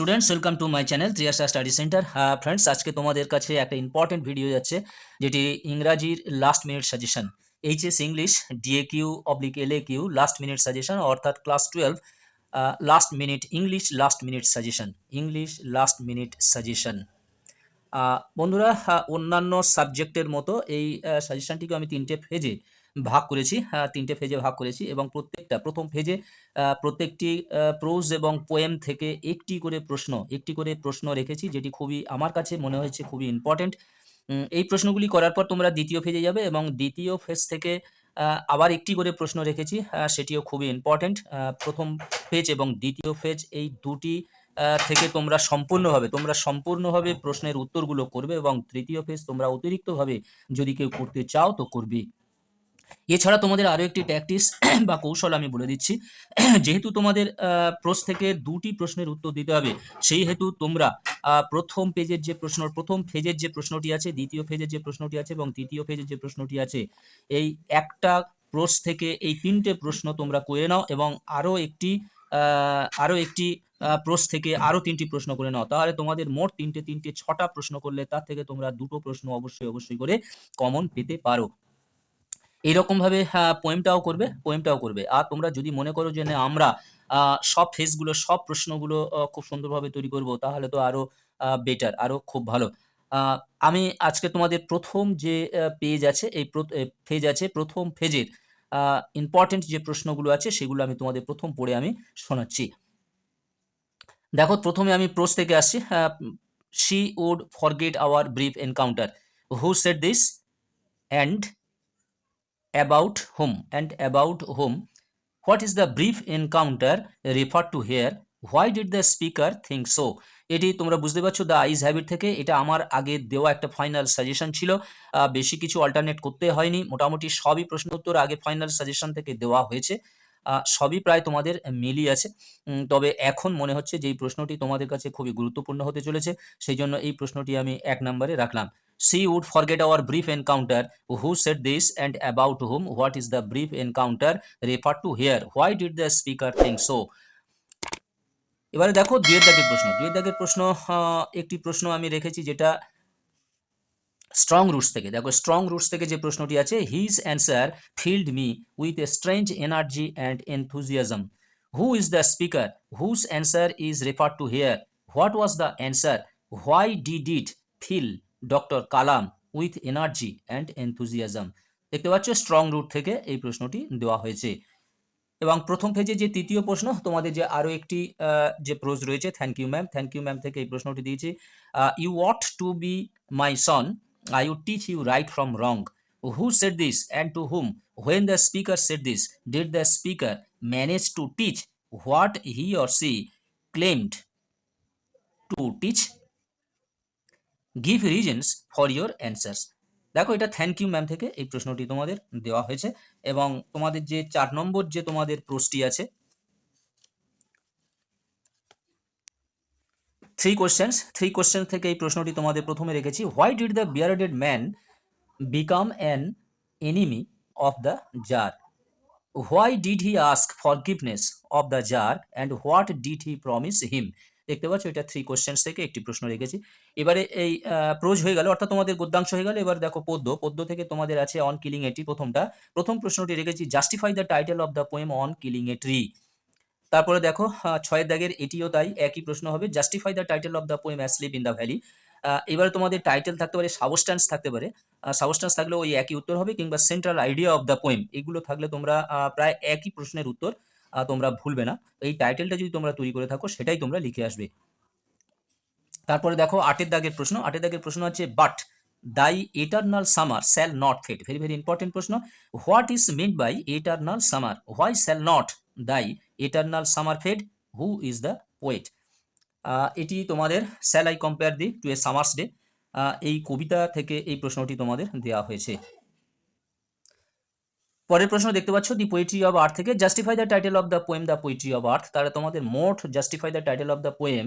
Students welcome to my channel Triyasha study centre. Friends, আজকে তোমাদের কাছে একটা ইম্পর্টেন্ট ভিডিও যাচ্ছে, যেটি ইংরাজির last minute suggestion. HS English DAQ/LAQ last minute suggestion, অর্থাৎ class 12 last minute English last minute suggestion. English last minute suggestion বন্ধুরা, অন্যান্য সাবজেক্টের মতো এই সাজেশনটিকে আমি তিনটে ফেজে ভাগ করেছি এবং প্রথম ফেজে প্রত্যেকটি প্রোজ এবং পোয়েম থেকে একটি করে প্রশ্ন রেখেছি, যেটি খুবই আমার কাছে মনে হয়েছে খুবই ইম্পর্টেন্ট। এই প্রশ্নগুলি করার পর তোমরা দ্বিতীয় ফেজে যাবে এবং দ্বিতীয় ফেজ থেকে আবার একটি করে প্রশ্ন রেখেছি, সেটিও খুবই ইম্পর্টেন্ট। প্রথম ফেজ এবং দ্বিতীয় ফেজ এই দুটি থেকে তোমরা সম্পূর্ণভাবে প্রশ্নের উত্তরগুলো করবে এবং তৃতীয় ফেজ তোমরা অতিরিক্তভাবে যদি কেউ করতে চাও তো করবে। এছাড়া তোমাদের আরও একটি ট্যাকটিস বা কৌশল আমি বলে দিচ্ছি। যেহেতু তোমাদের প্রশ্ন থেকে দুটি প্রশ্নের উত্তর দিতে হবে, সেই হেতু তোমরা প্রথম ফেজের যে প্রশ্নটি আছে, দ্বিতীয় ফেজের যে প্রশ্নটি আছে এবং তৃতীয় ফেজের যে প্রশ্নটি আছে, এই একটা প্রশ্ন থেকে এই তিনটে প্রশ্ন তোমরা করে নাও এবং আরও একটি প্রশ্ন থেকে আরও তিনটি প্রশ্ন করে নাও। তাহলে তোমাদের মোট তিনটে 6টা প্রশ্ন করলে তার থেকে তোমরা দুটো প্রশ্ন অবশ্যই করে কমন পেতে পারো। এইরকমভাবে পোয়েমটাও করবে। আর তোমরা যদি মনে করো যে না, আমরা সব প্রশ্নগুলো খুব সুন্দরভাবে তৈরি করব, তাহলে তো আরও বেটার, আরও খুব ভালো। আমি আজকে তোমাদের প্রথম যে পেজ আছে, ফেজ আছে, প্রথম ফেজের ইম্পর্টেন্ট যে প্রশ্নগুলো আছে সেগুলো আমি তোমাদের প্রথম পড়ে আমি শোনাচ্ছি। দেখো, প্রথমে আমি প্রশ্ন থেকে আসছি। She would forget our brief encounter, who said this and about whom, what is the brief encounter referred to here, why did the speaker think so? এটি তোমরা বুঝতে পারছো দ্য আইজ হ্যাবিট থেকে। এটা আমার আগে দেওয়া একটা ফাইনাল সাজেশন ছিল, বেশি কিছু অল্টারনেট করতে হয়নি। মোটামুটি সবই প্রশ্ন উত্তর আগে ফাইনাল সাজেশন থেকে দেওয়া হয়েছে, সবই প্রায় তোমাদের মিলই আছে। তবে এখন মনে হচ্ছে যে এই প্রশ্নটি তোমাদের কাছে খুবই গুরুত্বপূর্ণ হতে চলেছে, সেই জন্য এই প্রশ্নটি আমি 1 নম্বরে রাখলাম। She would forget our brief encounter, who said this and about whom, what is the brief encounter referred to here, why did the speaker think so? এবারে দেখো দুয়ের দাগের প্রশ্ন, একটি প্রশ্ন আমি রেখেছি যেটা স্ট্রং রুটস থেকে যে প্রশ্নটি আছে, his answer filled me with a strange energy and enthusiasm, who is the speaker, whose answer is refer to here, what was the answer, why did it fill doctor Kalam with energy and enthusiasm. দেখতে পাচ্ছ strong root থেকে এই প্রশ্নটি দেওয়া হয়েছে। এবং প্রথম পেজে যে তৃতীয় প্রশ্ন, তোমাদের যে আরও একটি যে প্রোজ রয়েছে, থ্যাংক ইউ ম্যাম থেকে এই প্রশ্নটি দিয়েছি। You want to be my son, I would teach you right from wrong, who said this and to whom, when the speaker said this, did the speaker manage to teach, what he or she claimed to teach, give reasons for your answers. দেখো, এটা thank you ma'am থেকে এই প্রশ্নটি তোমাদের দেওয়া হয়েছে এবং তোমাদের যে 4 নম্বর যে তোমাদের প্রশ্নটি আছে, 3 কোশ্চেন্স থেকে এই প্রশ্নটি তোমাদের প্রথমে রেখেছি। Why did the bearded man become an enemy of the tsar, why did he ask forgiveness of the tsar and what did he promise him. দেখতে পাচ্ছ, এটা 3 কোশ্চেন্স থেকে একটি প্রশ্ন রেখেছি। এবারে এই প্রোজ হয়ে গেল, অর্থাৎ তোমাদের গদ্যাংশ হয়ে গেল। এবার দেখো পদ্য থেকে তোমাদের আছে অন কিলিং এ ট্রি। প্রথম প্রশ্নটি রেখেছি, justify the title of the poem on killing a tree. তারপরে দেখো 6 দাগের এটিও তাই, একই প্রশ্ন হবে, justify the title of the poem asleep in the valley. এবারে তোমাদের টাইটেল থাকতে পারে, সাবস্ট্যান্স থাকতে পারে, সাবস্ট্যান্স থাকলে ওই একই উত্তর হবে, কিংবা central idea of the poem, এগুলো থাকলে তোমরা প্রায় একই প্রশ্নের উত্তর তোমরা ভুলবে না। এই টাইটেলটা যদি তোমরা তৈরি করে থাকো সেটাই তোমরা লিখে আসবে। তারপরে দেখো 8 দাগের প্রশ্ন হচ্ছে, but thy eternal summer shall not fade. Very very important প্রশ্ন। What is meant by eternal summer, why shall not thy eternal summer fade, who is the poet. এটি তোমাদের shall I compare thee to a summer's day, এই কবিতা থেকে এই প্রশ্নটি তোমাদের দেওয়া হয়েছে। পরের প্রশ্ন দেখতে পাচ্ছ, দি পোয়েট্রি অফ আর্থ থেকে, justify the title of the poem the poetry of আর্থ। তাহলে তোমাদের মোট justify the title of the poem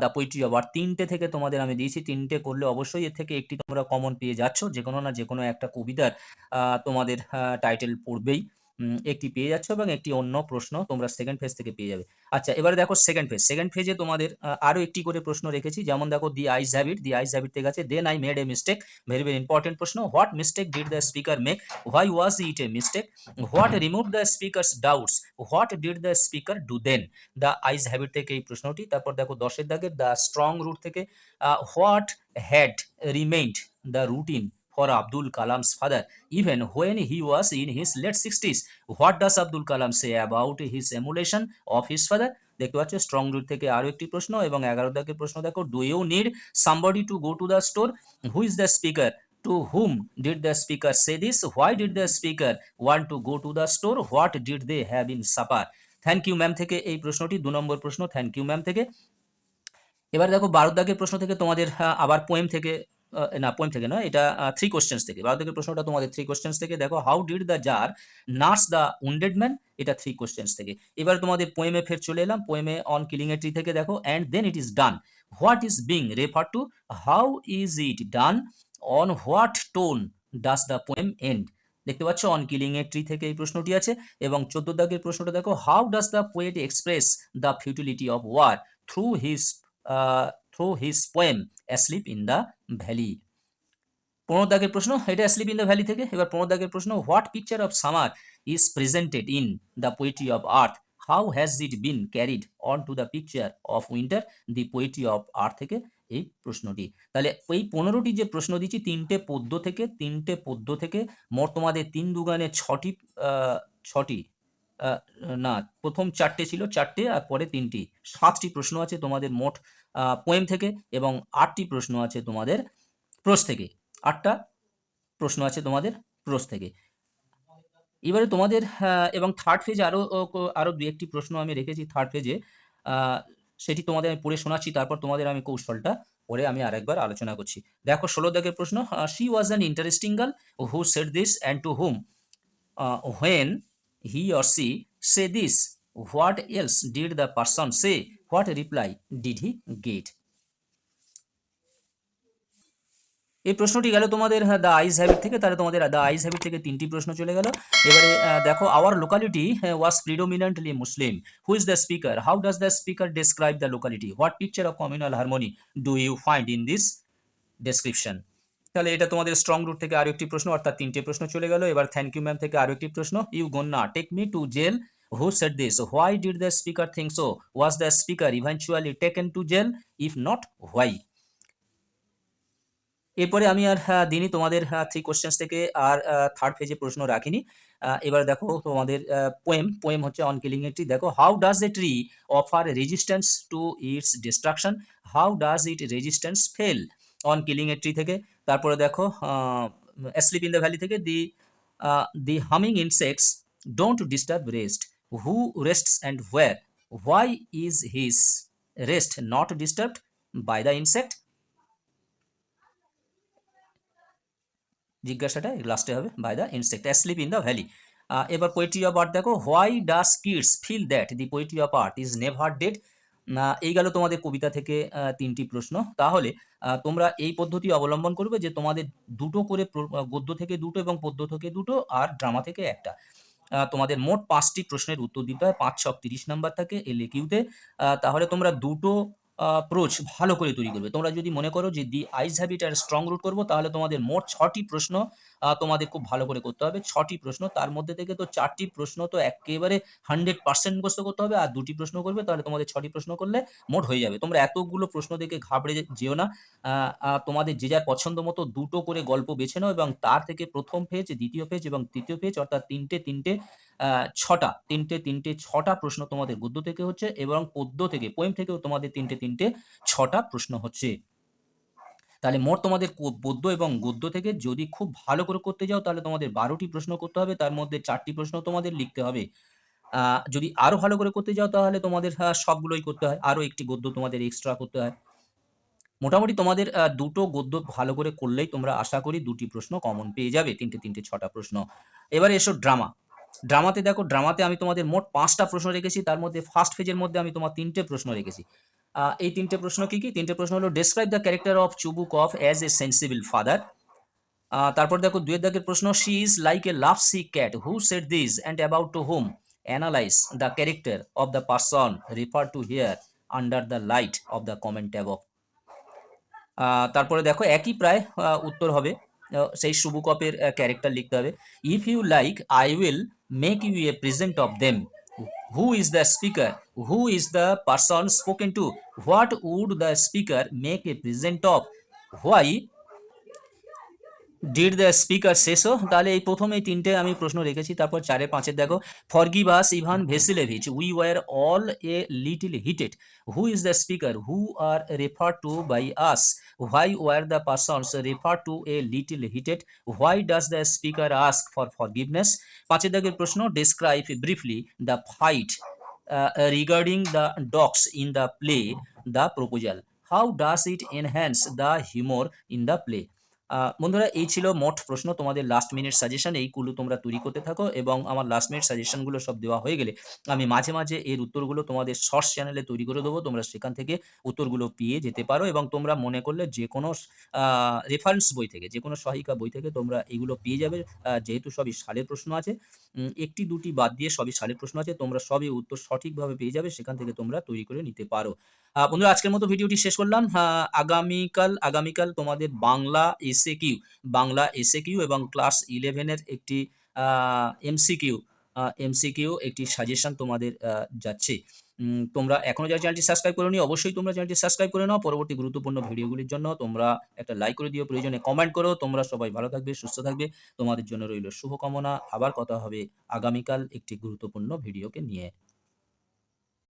the poetry of আর্থ 3টে থেকে তোমাদের আমি দিয়েছি। 3টে করলে অবশ্যই এর থেকে একটি তোমরা কমন পেয়ে যাচ্ছ, যে কোনো না যে কোনো একটা কবিতার তোমাদের টাইটেল পড়বেই। একটি পেয়ে যাচ্ছ এবং একটি অন্য প্রশ্ন তোমরা সেকেন্ড ফেজ থেকে পেয়ে যাবে। আচ্ছা, এবারে দেখো সেকেন্ড ফেজে তোমাদের আরো একটি করে প্রশ্ন রেখেছি। যেমন দেখো দি আইস হ্যাবিট থেকে আছে then I made a mistake, very very important প্রশ্ন। What mistake did the speaker make, why was it a mistake, what remove the speaker's doubts, what did the speaker do then. The ice habit থেকে এই প্রশ্নটি। তারপর দেখো 10 দাগের the strong root থেকে what had remained the routine for Abdul Kalam's father even when he was in his late 60s. What does Abdul Kalam say about his emulation of his father? দেখতে পাচ্ছ strong root থেকে আরো একটি প্রশ্ন। এবং 11 দাগের প্রশ্ন দেখো, do you need somebody to go to the store, who is the speaker, to whom did the speaker say this, why did the speaker want to go to the store, what did they have in supper. Thank you ma'am থেকে এই প্রশ্নটি 2 নম্বর প্রশ্ন, thank you ma'am থেকে। এবার দেখো 12 দাগের প্রশ্ন থেকে তোমাদের আবার পোয়েম থেকে, না পোয়েম থেকে নয়, এটা 3 কোশ্চেন্স থেকে। 12 দাগের প্রশ্নটা তোমাদের 3 কোশ্চেন্স থেকে। দেখো how did the tsar nurse the wounded man, এটা 3 কোশ্চেন্স থেকে। এবার তোমাদের পোয়েমে ফের চলে এলাম। পোয়েমে অন কিলিং এ ট্রি থেকে দেখো and then it is done, what is being refer to, how is it done, on what tone does the poem end. দেখতে পাচ্ছ অন কিলিং এ ট্রি থেকে এই প্রশ্নটি আছে। এবং 14 দাগের প্রশ্নটা দেখো, how does the poet express the futility of war through his poem asleep in the valley. 15 দাগের প্রশ্ন, এটা অ্যাসলিপ ইন দ্য ভ্যালি থেকে। এবার 15 দাগের প্রশ্ন, what picture of summer is presented in the poetry of earth, how has it been carried on to the picture of winter, the poetry of earth থেকে এই প্রশ্নটি। তাহলে এই 15টি যে প্রশ্ন দিচ্ছি, 3টে পদ্য থেকে মোট তোমাদের 3 দুগুণে 6টি না, প্রথম 4টে ছিল, 4টে আর পরে 3টি, 7টি প্রশ্ন আছে তোমাদের মোট পোয়েম থেকে। এবং 8টি প্রশ্ন আছে তোমাদের প্রোজ থেকে। 8টা প্রশ্ন আছে তোমাদের প্রোজ থেকে। এবারে তোমাদের এবং থার্ড ফেজে আরো 2-1টি প্রশ্ন আমি রেখেছি থার্ড ফেজে। সেটি তোমাদের আমি পড়ে শোনাচ্ছি, তারপর তোমাদের আমি কৌশলটা পরে আমি আরেকবার আলোচনা করছি। দেখো 16 দাগের প্রশ্ন, she was an interesting girl who said this and to whom when he or she say this, what else did the person say, what reply did he get? এই প্রশ্নটি গেল তোমাদের দ্য আইস হ্যাবিট থেকে। তাহলে তোমাদের the ice habit থেকে 3টি প্রশ্ন চলে গেল। এবারে দেখো, our locality was predominantly Muslim, who is the speaker, how does the speaker describe the locality, what picture of communal harmony do you find in this description. তাহলে এটা তোমাদের স্ট্রং রুট থেকে আরো একটি প্রশ্ন, অর্থাৎ 3টে প্রশ্ন চলে গেল। এবার থ্যাংক ইউ ম্যাম থেকে আরো একটি প্রশ্ন, you gonna take me to jail, who said this, why did the speaker think so, was the speaker eventually taken to jail, if not why. এরপরে আমি আর দিনই তোমাদের 3 কোশ্চেন্স থেকে আর থার্ড ফেজে প্রশ্ন রাখিনি। এবার দেখো তোমাদের পোয়েম হচ্ছে অন কিলিং এ ট্রি। দেখো, how does a tree offer resistance to its destruction, how does it resistance fail, on killing a tree থেকে। তারপরে দেখো অ্যাসলিপ ইন দ্য ভ্যালি থেকে, the humming insects don't disturb rest, who rests and where, why is his rest not disturbed by the insect. জিজ্ঞাসাটা লাস্টে হবে, by the insect, asleep in the valley. এবার poetry of art দেখো, why does kids feel that the poetry of art is never dead. এই গেল তোমাদের কবিতা থেকে 3টি প্রশ্ন। তাহলে তোমরা এই পদ্ধতি অবলম্বন করবে যে তোমাদের 2টো করে গদ্য থেকে 2টো এবং পদ্য থেকে 2টো আর ড্রামা থেকে 1টা। তোমাদের মোট 5টি প্রশ্নের উত্তর দিতে হয়, 5 ছক 30 নাম্বার থাকে এলএকিউতে। তাহলে তোমরা 2টো প্রোচ ভালো করে তৈরি করবে। তোমরা যদি মনে করো যে দি আইস হ্যাবিট আর স্ট্রং রুট করবো, তাহলে তোমাদের মোট 6টি প্রশ্ন তোমাদের খুব ভালো করে করতে হবে। 6টি প্রশ্ন, তার মধ্যে থেকে তো 4টি প্রশ্ন তো একেবারে 100% মুখস্থ করতে হবে, আর 2টি প্রশ্ন করবে, তাহলে তোমাদের 6টি প্রশ্ন করলে মোট হয়ে যাবে। তোমরা এতগুলো প্রশ্ন দেখে ঘাবড়ে যেও না। তোমাদের যে যার পছন্দ মতো 2টো করে গল্প বেছে নাও এবং তার থেকে প্রথম পেজ, দ্বিতীয় পেজ এবং তৃতীয় পেজ, অর্থাৎ 6টা প্রশ্ন তোমাদের গদ্য থেকে হচ্ছে এবং পদ্য থেকে, পোয়েম থেকেও তোমাদের 6টা প্রশ্ন হচ্ছে। তাহলে মোট তোমাদের পদ্য এবং গদ্য থেকে যদি খুব ভালো করে করতে যাও, তাহলে তোমাদের 12টি প্রশ্ন করতে হবে, তার মধ্যে 4টি প্রশ্ন তোমাদের লিখতে হবে। যদি আরো ভালো করে করতে যাও, তাহলে তোমাদের সবগুলোই করতে হয়, আরো একটি গদ্য তোমাদের এক্সট্রা করতে হয়। মোটামুটি তোমাদের 2টো গদ্য ভালো করে করলেই তোমরা আশা করি 2টি প্রশ্ন কমন পেয়ে যাবে, 6টা প্রশ্ন। এবারে এসো ড্রামাতে দেখো, ড্রামাতে আমি তোমাদের মোট 5টা প্রশ্ন রেখেছি, তার মধ্যে ফার্স্ট ফেজের মধ্যে আমি তোমার 3টে প্রশ্ন রেখেছি। এই 3টে প্রশ্ন কি? 3টে প্রশ্ন হলো, describe the character of Chubukov as a sensible father, তারপর দেখো 2 এর দাগের প্রশ্ন, she is like a lovesick cat, who said this and about to whom, analyse the character of the person refer to here under the light of the comment above. তারপরে দেখো একই প্রায় উত্তর হবে, সেই শুভকপের ক্যারেক্টার লিখতে হবে। If you like I will make you a present of them, who is the speaker, who is the person spoken to, what would the speaker make a present of, why did the speaker say so. তাহলে এই প্রথম এই তিনটে আমি প্রশ্ন রেখেছি। তারপর 4 এর 5 এর দেখো, forgive us Ivan Vasilevich, we were all a little heated, who is the speaker, who are refer to by us, why were the persons refer to a little heated, why does the speaker ask for forgiveness. 5 এর দাগের প্রশ্ন, describe briefly the fight regarding the dogs in the play the proposal, how does it enhance the humour in the play. বন্ধুরা এই ছিল মোট প্রশ্ন, তোমাদের last minute suggestion. এইগুলো তোমরা তৈরি করতে থাকো এবং আমার লাস্ট মিনিট সাজেশনগুলো সব দেওয়া হয়ে গেলে আমি মাঝে মাঝে এর উত্তরগুলো তোমাদের শর্টস চ্যানেলে তৈরি করে দেবো, তোমরা সেখান থেকে উত্তরগুলো পেয়ে যেতে পারো এবং তোমরা মনে করলে যে কোনো রেফারেন্স বই থেকে, যে কোনো সহায়িকা বই থেকে তোমরা এগুলো পেয়ে যাবে। যেহেতু সবই সালের প্রশ্ন আছে, একটি দুটি বাদ দিয়ে সবই সালের প্রশ্ন আছে, তোমরা সবই উত্তর সঠিকভাবে পেয়ে যাবে, সেখান থেকে তোমরা তৈরি করে নিতে পারো। বন্ধুরা আজকের মতো ভিডিওটি শেষ করলাম। আগামীকাল তোমাদের বাংলা এসএ কিউ এবং ক্লাস 11-এর একটি এমসিকিউ একটি সাজেশন তোমাদের যাচ্ছে। তোমরা এখনো যারা চ্যানেলটি সাবস্ক্রাইব করোনি, অবশ্যই তোমরা চ্যানেলটি সাবস্ক্রাইব করে নাও। পরবর্তী গুরুত্বপূর্ণ ভিডিওগুলির জন্য তোমরা একটা লাইক করে দিও, প্রয়োজনে কমেন্ট করো। তোমরা সবাই ভালো থাকবে, সুস্থ থাকবে, তোমাদের জন্য রইল শুভকামনা। আবার কথা হবে আগামীকাল একটি গুরুত্বপূর্ণ ভিডিওকে নিয়ে।